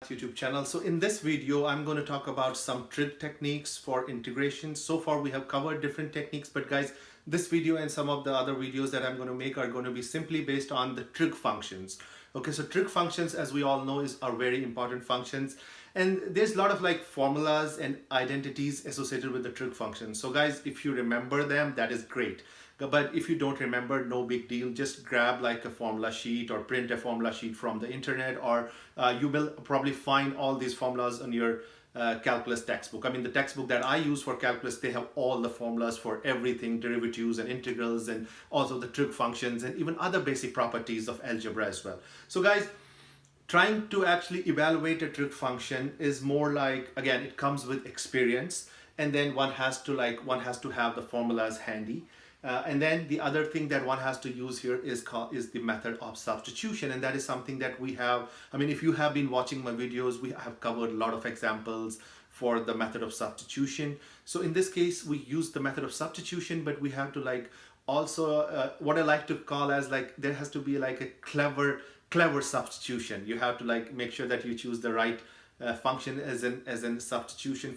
YouTube channel. So in this video, I'm going to talk about some trig techniques for integration. So far we have covered different techniques, but guys, this video and some of the other videos that I'm going to make are going to be simply based on the trig functions. Okay, so trig functions, as we all know, are very important functions, and there's a lot of like formulas and identities associated with the trig functions. So guys, if you remember them, that is great. But if you don't remember, no big deal. Just grab like a formula sheet or print a formula sheet from the internet, or you will probably find all these formulas on your calculus textbook. I mean, the textbook that I use for calculus, they have all the formulas for everything, derivatives and integrals, and also the trig functions and even other basic properties of algebra as well. So guys, trying to actually evaluate a trig function is more like, again, it comes with experience, and then one has to have the formulas handy. And then the other thing that one has to use here is the method of substitution, and that is something that we have. I mean, if you have been watching my videos, we have covered a lot of examples for the method of substitution. So in this case, we use the method of substitution, but we have to like also what I like to call as like, there has to be like a clever substitution. You have to like make sure that you choose the right function as in substitution,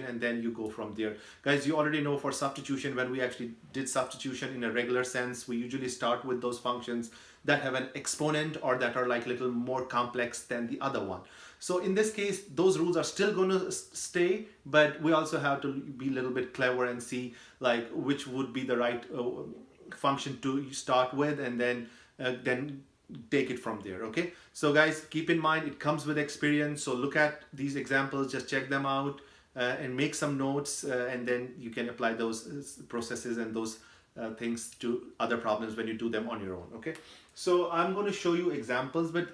and then you go from there. Guys, you already know for substitution, when we actually did substitution in a regular sense, we usually start with those functions that have an exponent or that are like a little more complex than the other one. So in this case, those rules are still going to stay, but we also have to be a little bit clever and see like which would be the right function to start with, and then take it from there. Okay, so guys, keep in mind it comes with experience. So look at these examples, just check them out and make some notes, and then you can apply those processes and those things to other problems when you do them on your own. Okay, so I'm going to show you examples, but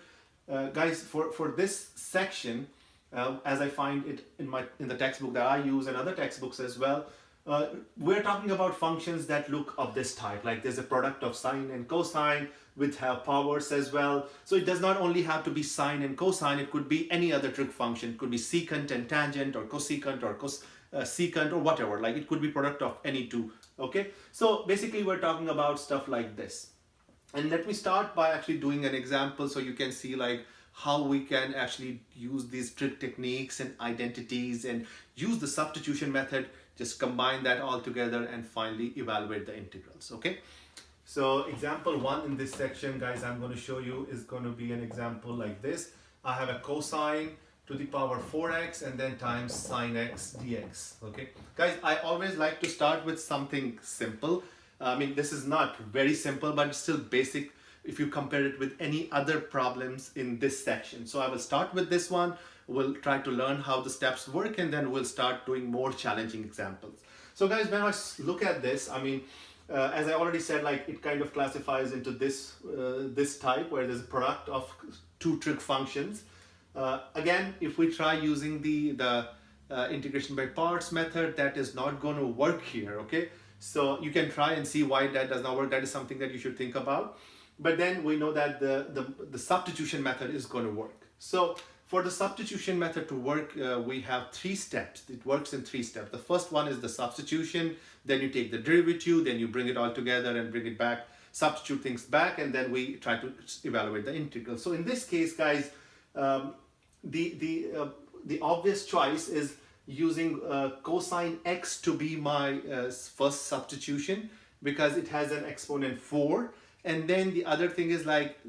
guys, for this section, as I find it in the textbook that I use and other textbooks as well, we're talking about functions that look of this type. Like there's a product of sine and cosine, which have powers as well. So it does not only have to be sine and cosine, it could be any other trig function. It could be secant and tangent, or cosecant or secant, or whatever. Like it could be product of any two. Okay, so basically we're talking about stuff like this. And let me start by actually doing an example so you can see like how we can actually use these trig techniques and identities and use the substitution method, just combine that all together and finally evaluate the integrals. Okay, so example 1 in this section, guys, I'm going to show you is going to be an example like this. I have a cosine to the power 4x and then times sine x dx. Okay, guys, I always like to start with something simple. I mean, this is not very simple, but it's still basic if you compare it with any other problems in this section. So I will start with this one. We'll try to learn how the steps work, and then we'll start doing more challenging examples. So guys, when I look at this, I mean, as I already said, like it kind of classifies into this type where there's a product of two trig functions. Again, if we try using the integration by parts method, that is not going to work here. Okay, so you can try and see why that does not work. That is something that you should think about. But then we know that the substitution method is going to work. So for the substitution method to work, we have 3 steps. It works in 3 steps. The first one is the substitution. Then you take the derivative, then you bring it all together and bring it back, substitute things back, and then we try to evaluate the integral. So in this case, guys, the obvious choice is using cosine x to be my first substitution, because it has an exponent 4. And then the other thing is like,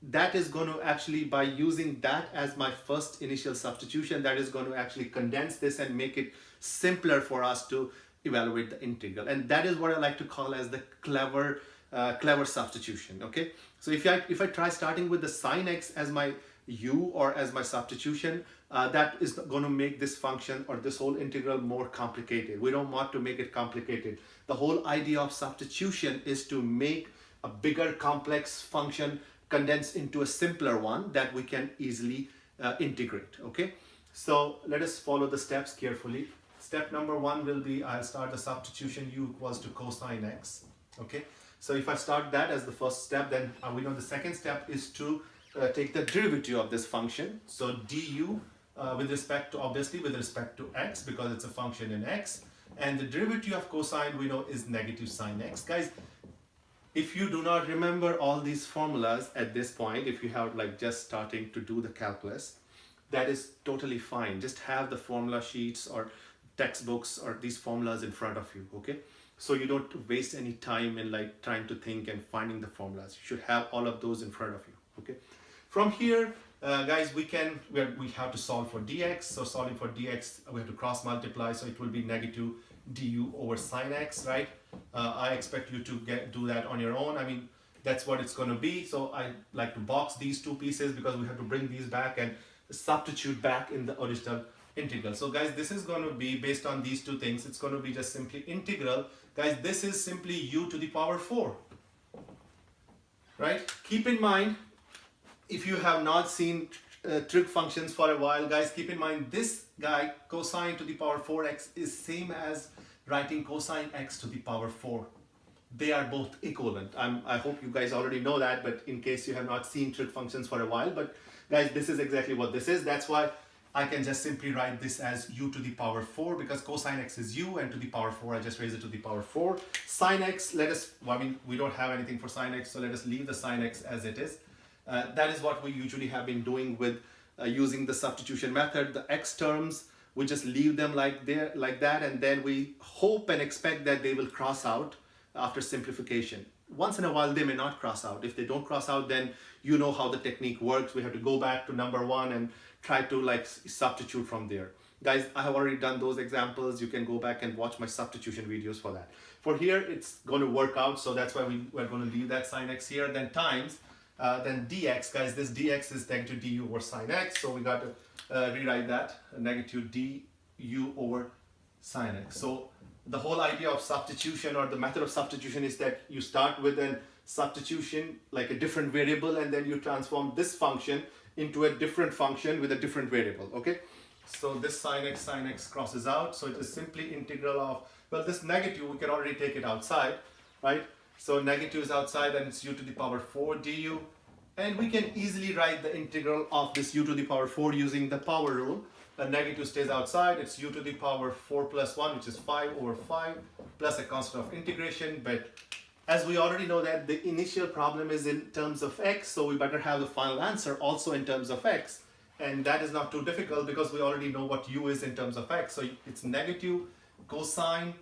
that is going to actually, by using that as my first initial substitution, that is going to actually condense this and make it simpler for us to evaluate the integral. And that is what I like to call as the clever substitution. Okay, so if I try starting with the sine x as my u or as my substitution, that is going to make this function or this whole integral more complicated. We don't want to make it complicated. The whole idea of substitution is to make a bigger complex function condensed into a simpler one that we can easily integrate. Okay, so let us follow the steps carefully. Step number 1 will be, I'll start the substitution u equals to cosine x. Okay, so if I start that as the first step, then we know the second step is to take the derivative of this function. So du with respect to x, because it's a function in x, and the derivative of cosine we know is negative sine x. Guys, if you do not remember all these formulas at this point, if you have like just starting to do the calculus, that is totally fine. Just have the formula sheets or textbooks or these formulas in front of you, okay? So you don't waste any time in like trying to think and finding the formulas. You should have all of those in front of you, okay? From here, guys, we have to solve for dx. So solving for dx, we have to cross multiply. So it will be negative du over sine x, right? I expect you to do that on your own. I mean, that's what it's going to be. So I like to box these two pieces because we have to bring these back and substitute back in the original integral. So guys, this is going to be based on these two things. It's going to be just simply integral. Guys, this is simply u to the power 4, right? Keep in mind, if you have not seen trig functions for a while, guys, keep in mind this guy, cosine to the power 4x, is same as writing cosine x to the power 4. They are both equivalent. I hope you guys already know that, but in case you have not seen trig functions for a while, but guys, this is exactly what this is. That's why I can just simply write this as u to the power 4 because cosine x is u and to the power 4, I just raise it to the power 4. Sine x, we don't have anything for sine x, so let us leave the sine x as it is. That is what we usually have been doing with using the substitution method. The x terms, we just leave them like that, and then we hope and expect that they will cross out after simplification. Once in a while they may not cross out. If they don't cross out, then you know how the technique works. We have to go back to number 1 and try to like substitute from there. Guys, I have already done those examples. You can go back and watch my substitution videos for that. For here, it's going to work out, so that's why we're going to leave that sine x here, then times, then dx. Guys, this dx is negative du over sine x, so we got to rewrite that, negative du over sine x. So the whole idea of substitution or the method of substitution is that you start with a substitution, like a different variable, and then you transform this function into a different function with a different variable, okay? So this sine x crosses out, so it is simply integral of, well, this negative, we can already take it outside, right? So negative is outside and it's u to the power 4 du, and we can easily write the integral of this u to the power 4 using the power rule. The negative stays outside, it's u to the power 4 plus 1, which is 5 over 5, plus a constant of integration. But as we already know that the initial problem is in terms of x, so we better have the final answer also in terms of x. And that is not too difficult because we already know what u is in terms of x. So it's negative cosine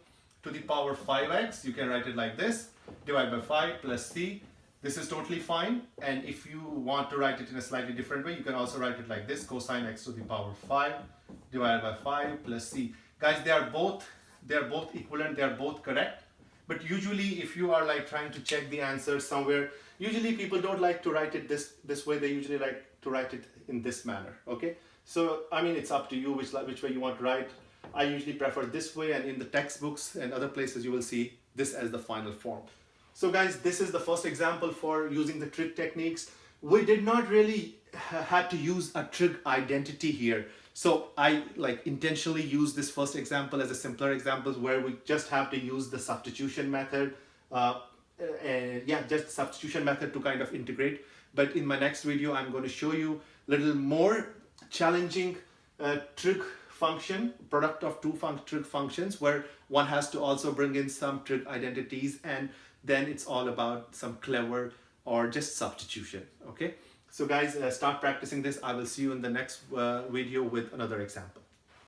to the power 5x, you can write it like this, divided by 5 plus c. This is totally fine, and if you want to write it in a slightly different way, you can also write it like this, cosine x to the power 5 divided by 5 plus c. Guys, they are both equivalent, they are both correct, but usually if you are like trying to check the answer somewhere, usually people don't like to write it this way, they usually like to write it in this manner, okay? So, I mean, it's up to you which way you want to write. I usually prefer this way, and in the textbooks and other places you will see this as the final form. So guys, this is the first example for using the trig techniques. We did not really have to use a trig identity here. So I like intentionally use this first example as a simpler example where we just have to use the substitution method. Just substitution method to kind of integrate. But in my next video, I'm going to show you a little more challenging trig function, product of two trig functions, where one has to also bring in some trig identities, and then it's all about some clever or just substitution, okay? So guys, start practicing this. I will see you in the next video with another example.